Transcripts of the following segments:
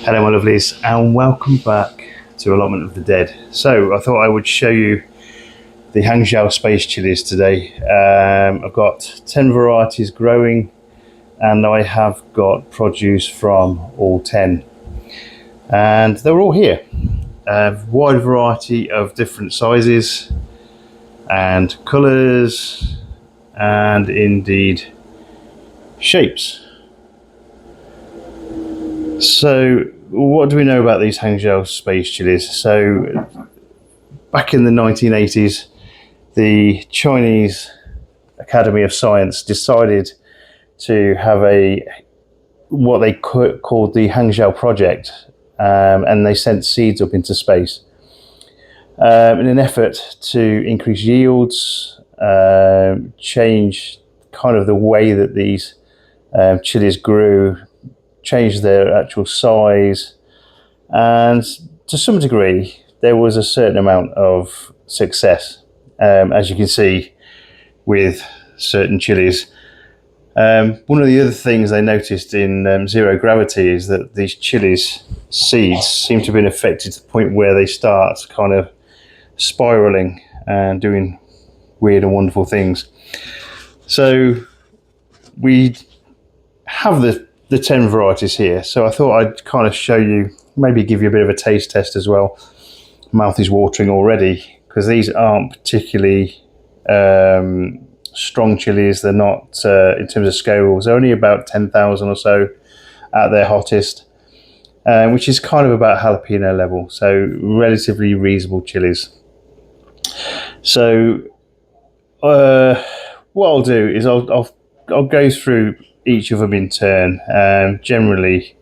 Hello my lovelies and welcome back to Allotment of the Dead. So I thought I would show you the Hiagjio Space Chillies today. I've got 10 varieties growing and I have got produce from all 10. And they're all here. A wide variety of different sizes and colours and indeed shapes. So what do we know about these Hiagjio Space Chillies? So back in the 1980s, the Chinese Academy of Science decided to have what they called the Hiagjio project, and they sent seeds up into space in an effort to increase yields, change kind of the way that these chilies grew, change their actual size, and to some degree there was a certain amount of success, as you can see with certain chilies. One of the other things they noticed in zero gravity is that these chilies seeds seem to have been affected to the point where they start kind of spiraling and doing weird and wonderful things. So we have the 10 varieties here, so I thought I'd kind of show you, maybe give you a bit of a taste test as well. Mouth is watering already because these aren't particularly strong chilies. They're not, in terms of scales, they're only about 10,000 or so at their hottest, which is kind of about jalapeno level, so relatively reasonable chilies. So what I'll do is I'll go through each of them in turn. Generally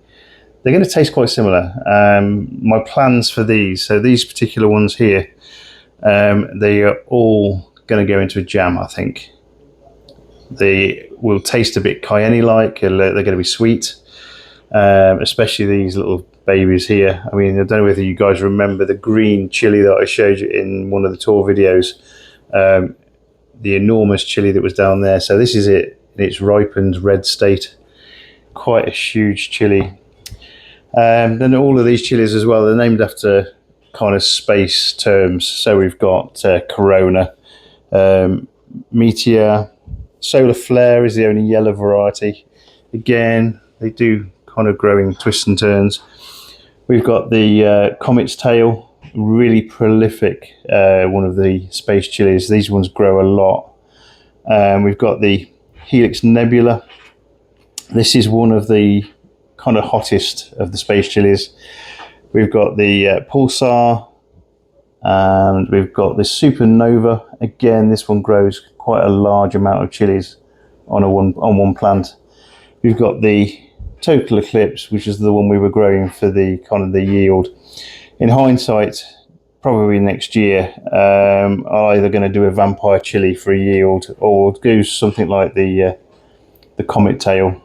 they're going to taste quite similar. My plans for these, so these particular ones here, they are all going to go into a jam. I think they will taste a bit cayenne-like. They're going to be sweet, especially these little babies here. I mean, I don't know whether you guys remember the green chili that I showed you in one of the tour videos, the enormous chili that was down there. So this is it in its ripened red state. Quite a huge chili. Then all of these chilies as well, they're named after kind of space terms. So we've got Corona, Meteor, Solar Flare is the only yellow variety. Again, they do kind of growing twists and turns. We've got the Comet's Tail, really prolific, one of the space chilies. These ones grow a lot. We've got the Helix Nebula. This is one of the kind of hottest of the space chilies. We've got the Pulsar, and we've got the Supernova. Again, this one grows quite a large amount of chilies on one plant. We've got the Total Eclipse, which is the one we were growing for the kind of the yield. In hindsight, probably next year, I'm either going to do a vampire chili for a yield, or do something like the Comet Tail,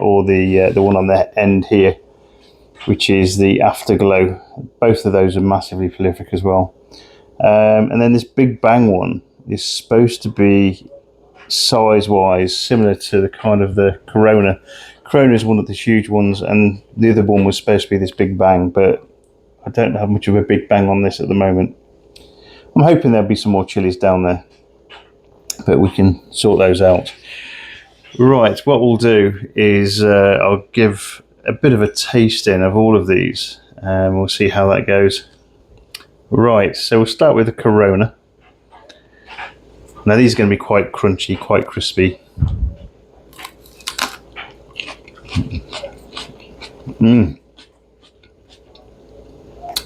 or the one on the end here, which is the Afterglow. Both of those are massively prolific as well. And then this Big Bang one is supposed to be size-wise similar to the kind of the Corona. Corona is one of the huge ones, and the other one was supposed to be this Big Bang, but I don't have much of a Big Bang on this at the moment. I'm hoping there'll be some more chilies down there, but we can sort those out. Right, what we'll do is I'll give a bit of a tasting of all of these, and we'll see how that goes. Right, so we'll start with the Corona. Now these are going to be quite crunchy, quite crispy.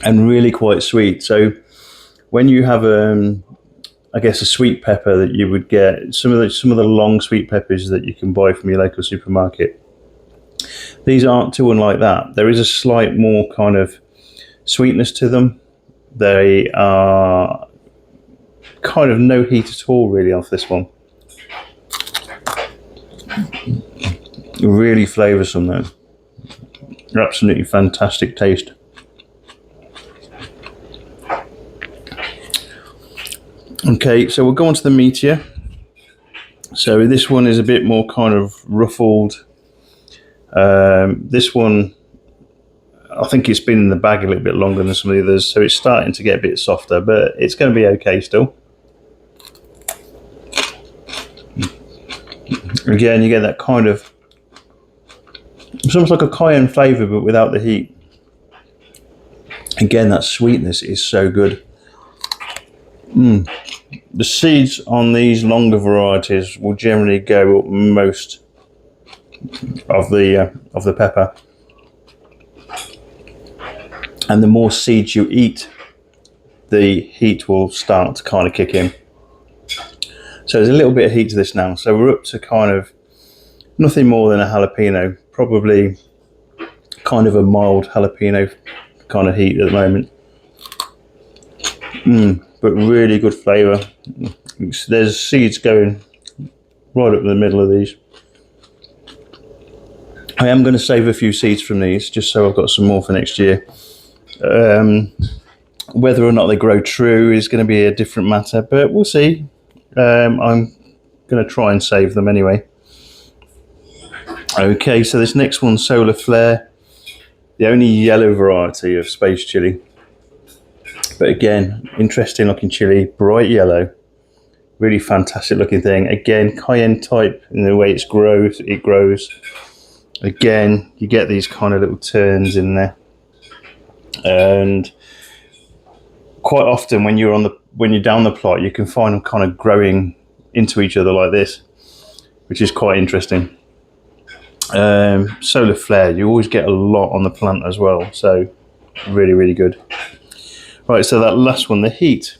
And really quite sweet. So when you have I guess a sweet pepper that you would get, some of the long sweet peppers that you can buy from your local supermarket, these aren't too unlike that. There is a slight more kind of sweetness to them. They are kind of no heat at all really off this one. Really flavoursome though. Absolutely fantastic taste. Okay, so we'll go on to the Meteor. So this one is a bit more kind of ruffled. This one I think it's been in the bag a little bit longer than some of the others, so it's starting to get a bit softer, but it's going to be okay still. Again, you get that kind of, it's almost like a cayenne flavour, but without the heat. Again, that sweetness is so good. The seeds on these longer varieties will generally go up most of the pepper, and the more seeds you eat, the heat will start to kind of kick in. So there's a little bit of heat to this now. So we're up to kind of nothing more than a jalapeno, probably kind of a mild jalapeno kind of heat at the moment. But really good flavour. There's seeds going right up the middle of these. I am going to save a few seeds from these just so I've got some more for next year. Whether or not they grow true is going to be a different matter, but we'll see. I'm going to try and save them anyway. Okay, so this next one's Solar Flare, the only yellow variety of Space Chilli. But again, interesting looking chili, bright yellow, really fantastic looking thing. Again, cayenne type in the way it grows. Again, you get these kind of little turns in there, and quite often when you're down the plot, you can find them kind of growing into each other like this, which is quite interesting. Solar Flare, you always get a lot on the plant as well, so really, really good. Right, so that last one, the heat,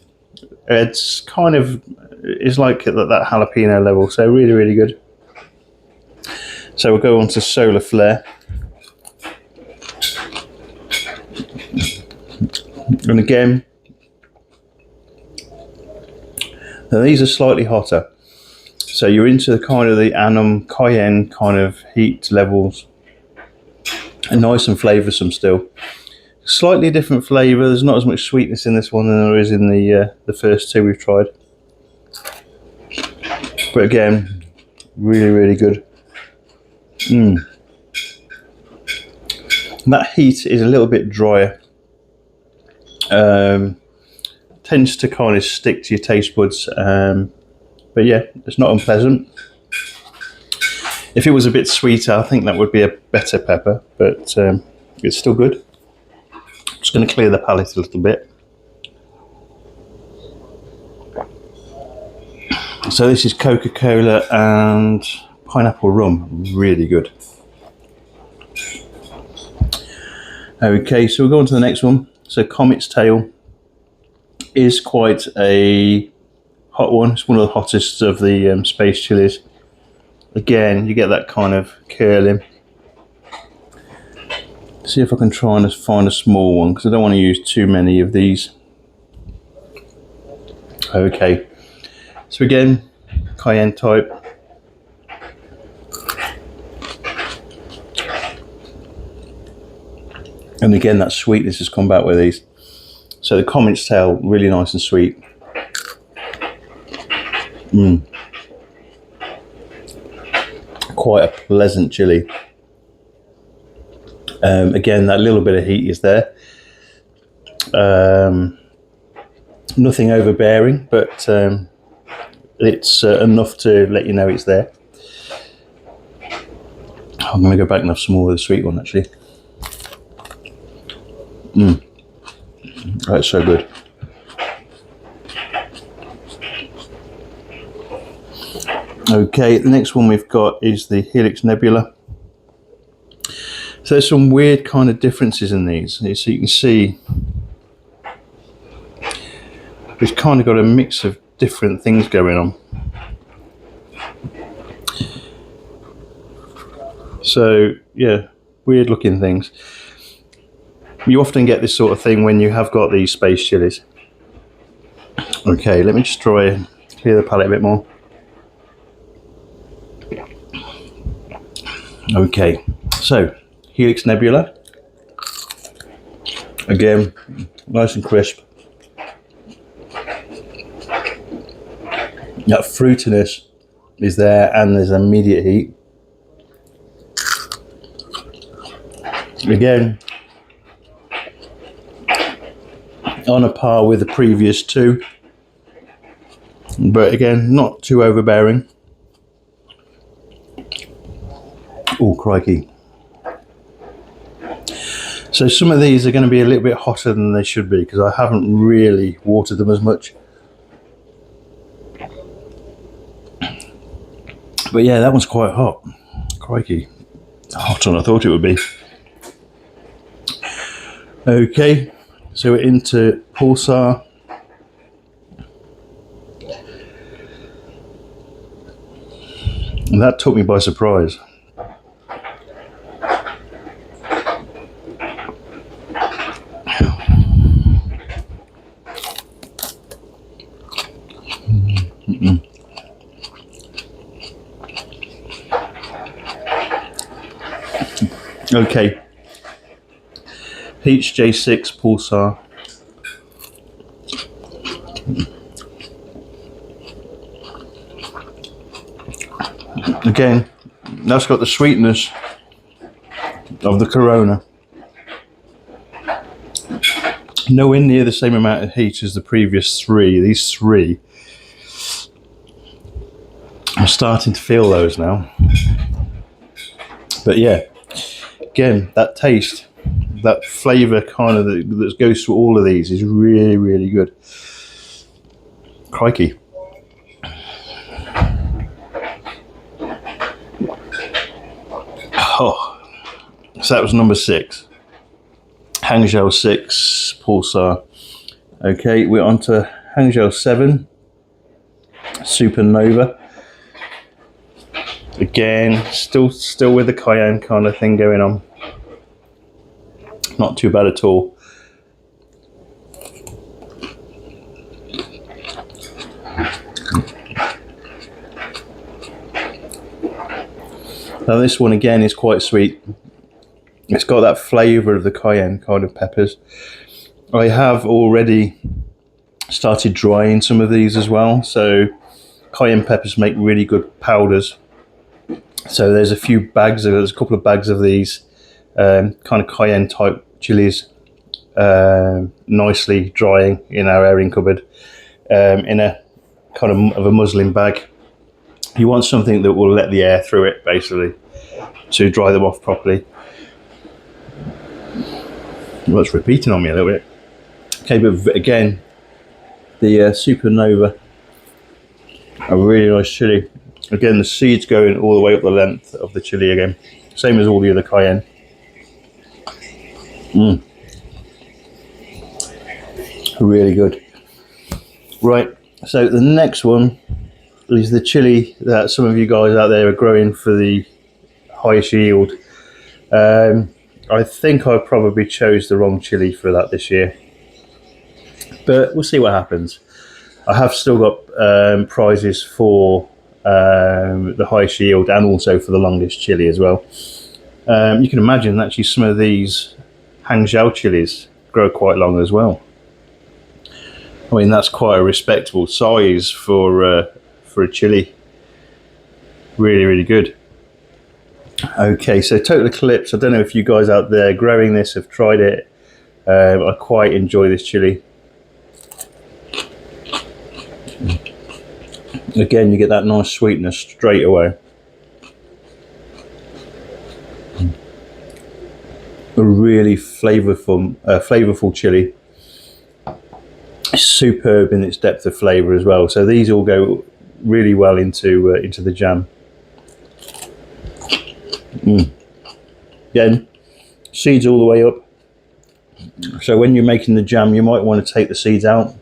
it's kind of, it's like at that jalapeno level, so really, really good. So we'll go on to Solar Flare. And again, now these are slightly hotter. So you're into the kind of the anum, cayenne kind of heat levels. And nice and flavoursome still. Slightly different flavour. There's not as much sweetness in this one than there is in the first two we've tried. But again, really, really good. That heat is a little bit drier. Tends to kind of stick to your taste buds. But yeah, it's not unpleasant. If it was a bit sweeter, I think that would be a better pepper, but it's still good. Just going to clear the palate a little bit. So this is Coca-Cola and pineapple rum, really good. Okay, so we'll go on to the next one. So Comet's Tail is quite a hot one. It's one of the hottest of the Space Chillies. Again, you get that kind of curling. See if I can try and find a small one, because I don't want to use too many of these. Okay, so again, cayenne type. And again, that sweetness has come back with these. So the Comet's Tail, really nice and sweet. Quite a pleasant chili. Again, that little bit of heat is there. Nothing overbearing, but it's enough to let you know it's there. I'm going to go back and have some more of the sweet one, actually. That's so good. Okay, the next one we've got is the Helix Nebula. So there's some weird kind of differences in these. So you can see we've kind of got a mix of different things going on. So yeah, weird looking things. You often get this sort of thing when you have got these Space Chillies. Okay, let me just try and clear the palate a bit more. Okay, so Helix Nebula. Again, nice and crisp. That fruitiness is there, and there's immediate heat. Again, on a par with the previous two, but again, not too overbearing. Oh, crikey. So some of these are going to be a little bit hotter than they should be because I haven't really watered them as much. But yeah, that one's quite hot. Crikey. Hotter than I thought it would be. Okay, so we're into Pulsar. And that took me by surprise. Okay, Hiagjio Pulsar. Again, that's got the sweetness of the Corona. Nowhere near the same amount of heat as the previous three. These three, I'm starting to feel those now. But yeah, again, that taste, that flavour kind of that goes through all of these is really, really good. Crikey. Oh, so that was number 6. Hiagjio 6 Pulsar. Okay, we're on to Hiagjio 7 Supernova. Again, still with the cayenne kind of thing going on. Not too bad at all. Now this one again is quite sweet. It's got that flavour of the cayenne kind of peppers. I have already started drying some of these as well. So cayenne peppers make really good powders. So there's a couple of bags of these kind of cayenne type chilies nicely drying in our airing cupboard in a kind of a muslin bag. You want something that will let the air through it basically to dry them off properly. Well, it's repeating on me a little bit. Okay, but again, the Supernova, a really nice chili. Again, the seeds going all the way up the length of the chili again. Same as all the other cayenne. Really good. Right, so the next one is the chili that some of you guys out there are growing for the highest yield. I think I probably chose the wrong chili for that this year, but we'll see what happens. I have still got prizes for the highest yield and also for the longest chili as well. You can imagine actually some of these Hiagjio chilies grow quite long as well. I mean, that's quite a respectable size for a chili. Really, really good. Okay, so Total Eclipse. I don't know if you guys out there growing this have tried it. I quite enjoy this chili. Again, you get that nice sweetness straight away. A really flavorful chili. It's superb in its depth of flavour as well. So these all go really well into the jam. Again, seeds all the way up. So when you're making the jam, you might want to take the seeds out.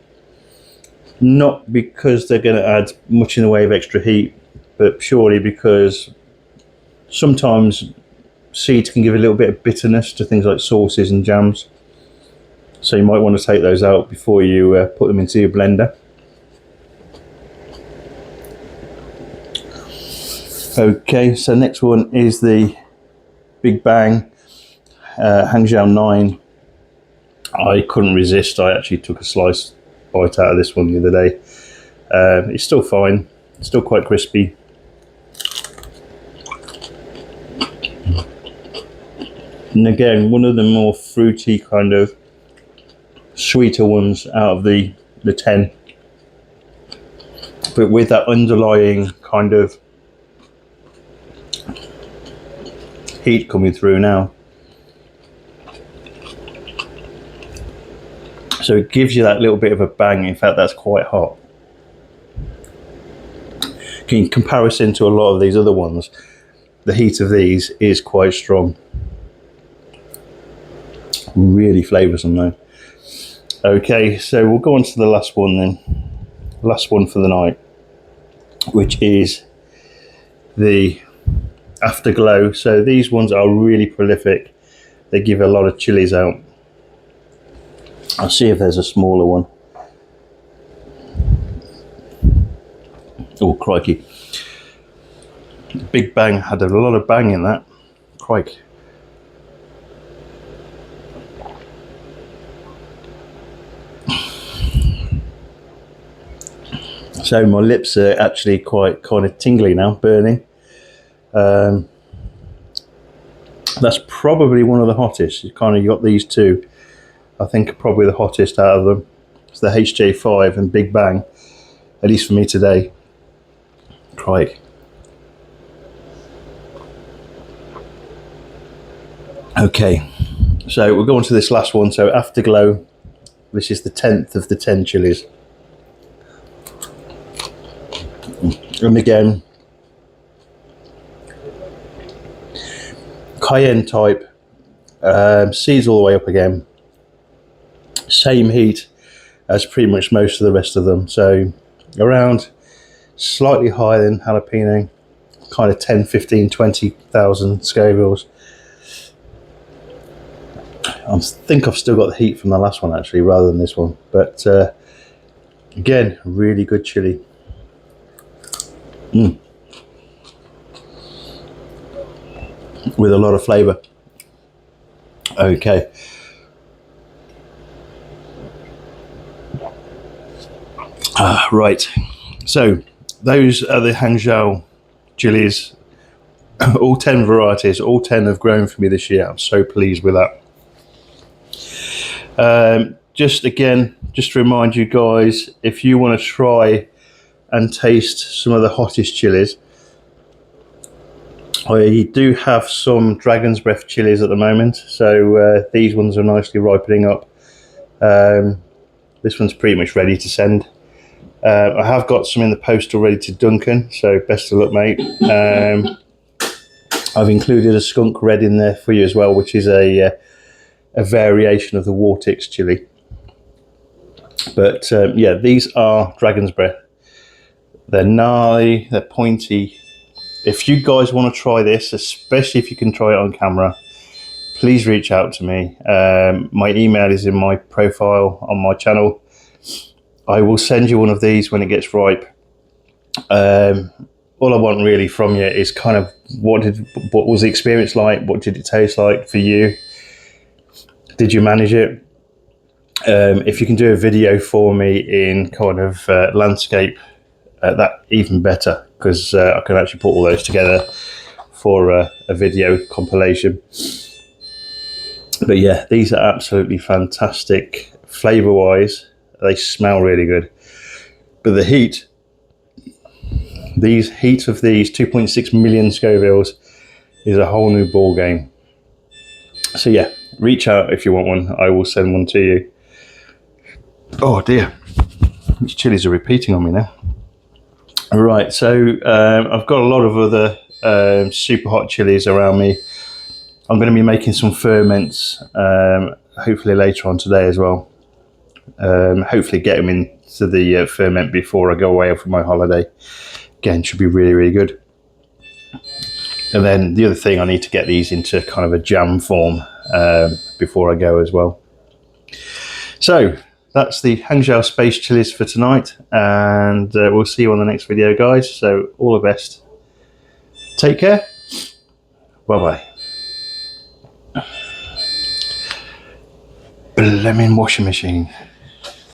Not because they're going to add much in the way of extra heat, but purely because sometimes seeds can give a little bit of bitterness to things like sauces and jams. So you might want to take those out before you put them into your blender. Okay, so next one is the Big Bang Hiagjio 9. I couldn't resist. I actually took a bite out of this one the other day. It's still fine. It's still quite crispy. And again, one of the more fruity kind of sweeter ones out of the 10, but with that underlying kind of heat coming through now. So it gives you that little bit of a bang. In fact, that's quite hot. In comparison to a lot of these other ones, the heat of these is quite strong. Really flavoursome though. Okay, so we'll go on to the last one then. Last one for the night, which is the Afterglow. So these ones are really prolific. They give a lot of chilies out. I'll see if there's a smaller one. Oh, crikey. Big Bang had a lot of bang in that. Crikey. So my lips are actually quite kind of tingly now, burning. That's probably one of the hottest. You got these two, I think, are probably the hottest out of them. It's the HJ5 and Big Bang, at least for me today. Crikey. Okay, so we'll go on to this last one. So Afterglow, this is the 10th of the 10 chilies. And again, cayenne type, seeds all the way up again. Same heat as pretty much most of the rest of them. So around slightly higher than jalapeno, kind of 10, 15, 20,000 Scovilles. I think I've still got the heat from the last one actually, rather than this one. But again, really good chili. With a lot of flavour. Okay. Right. So those are the Hiagjio chilies. All 10 varieties. All 10 have grown for me this year. I'm so pleased with that. Just to remind you guys, if you want to try and taste some of the hottest chilies, I do have some Dragon's Breath chilies at the moment, so these ones are nicely ripening up. This one's pretty much ready to send. I have got some in the post already to Duncan, so best of luck, mate. I've included a skunk red in there for you as well, which is a variation of the Wartix chili. But yeah, these are Dragon's Breath. They're gnarly, they're pointy. If you guys want to try this, especially if you can try it on camera, please reach out to me. My email is in my profile on my channel. I will send you one of these when it gets ripe. All I want really from you is kind of what was the experience like? What did it taste like for you? Did you manage it? If you can do a video for me in kind of landscape, that even better, because I can actually put all those together for a video compilation. But yeah, these are absolutely fantastic flavour wise. They smell really good, but the heat, these 2.6 million Scovilles is a whole new ball game. So yeah, reach out if you want one. I will send one to you. Oh dear, these chilies are repeating on me now. Right, so I've got a lot of other super hot chilies around me. I'm going to be making some ferments, hopefully later on today as well. Hopefully get them into the ferment before I go away for my holiday. Again, should be really, really good. And then the other thing, I need to get these into kind of a jam form before I go as well. So that's the Hiagjio Space chilies for tonight, and we'll see you on the next video, guys. So all the best. Take care. Bye bye. Blaming washing machine.